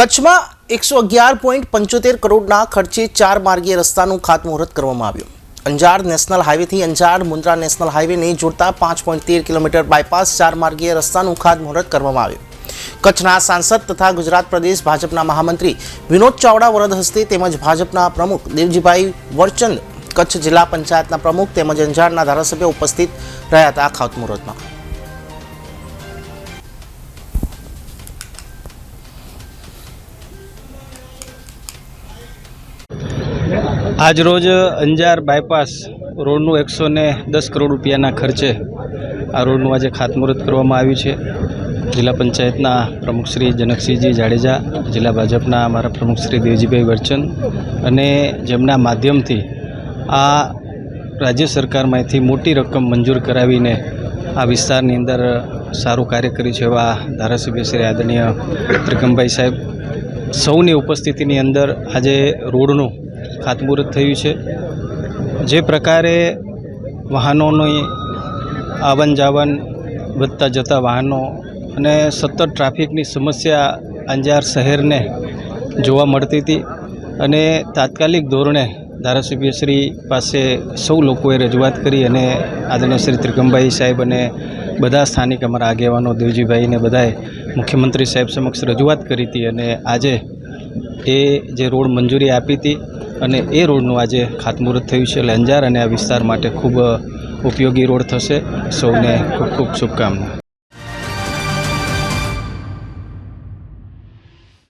કચ્છમાં 111.75 કરોડના ખર્ચે 4 માર્ગીય રસ્તાનું ખાતમુહૂર્ત કરવામાં આવ્યું। અંજાર નેશનલ હાઈવેથી અંજાર મુન્દ્રા નેશનલ હાઈવેને જોડતા 5.13 કિલોમીટર બાયપાસ 4 માર્ગીય રસ્તાનું ખાતમુહૂર્ત કરવામાં આવ્યું। કચ્છના સાંસદ તથા ગુજરાત પ્રદેશ ભાજપના મહામંત્રી વિનોદ ચાવડા વરદ હસ્તે તેમજ ભાજપના પ્રમુખ દેવજીભાઈ વરચંદ, કચ્છ જિલ્લા પંચાયતના પ્રમુખ તેમજ અંજારના ધારાસભ્ય ઉપસ્થિત રહ્યા હતા। ખાતમુહૂર્તમાં आज रोज अंजार बायपास रोडનું 110 करोड़ રૂપિયાના ખર્ચે આ રોડનું આજે ખાતમુહૂર્ત કરવામાં આવ્યું છે। જિલ્લા પંચાયતના પ્રમુખ શ્રી જનકસિંહજી જાડેજા, જિલ્લા ભાજપના અમારા પ્રમુખ શ્રી દેવજીભાઈ વરચંદ અને જેમના માધ્યમથી આ રાજ્ય સરકારમાંથી મોટી રકમ મંજૂર કરાવીને આ વિસ્તારની અંદર સારું કાર્ય કર્યું છે એવા ધારાસભ્ય શ્રી આદરણીય ત્રિકમભાઈ સાહેબ સૌની ઉપસ્થિતિની અંદર આજે રોડનું ખાતમુહૂર્ત થયું છે। જે પ્રકારે વાહનોની આવન જાવન, વધતા જતા વાહનો અને સતત ટ્રાફિકની સમસ્યા અંજાર શહેરને જોવા મળતી હતી અને તાત્કાલિક ધોરણે ધારાસભ્યશ્રી પાસે સૌ લોકોએ રજૂઆત કરી અને આદરણીય શ્રી ત્રિકમભાઈ સાહેબ અને બધા સ્થાનિક અમારા આગેવાનો દેવજીભાઈને બધાએ મુખ્યમંત્રી સાહેબ સમક્ષ રજૂઆત કરી હતી અને આજે એ જે રોડ મંજૂરી આપી હતી અને એ રોડનું આજે ખાતમુહૂર્ત થયું છે। એટલે અંજાર અને આ વિસ્તાર માટે ખૂબ ઉપયોગી રોડ થશે। સૌને ખૂબ ખૂબ શુભકામના।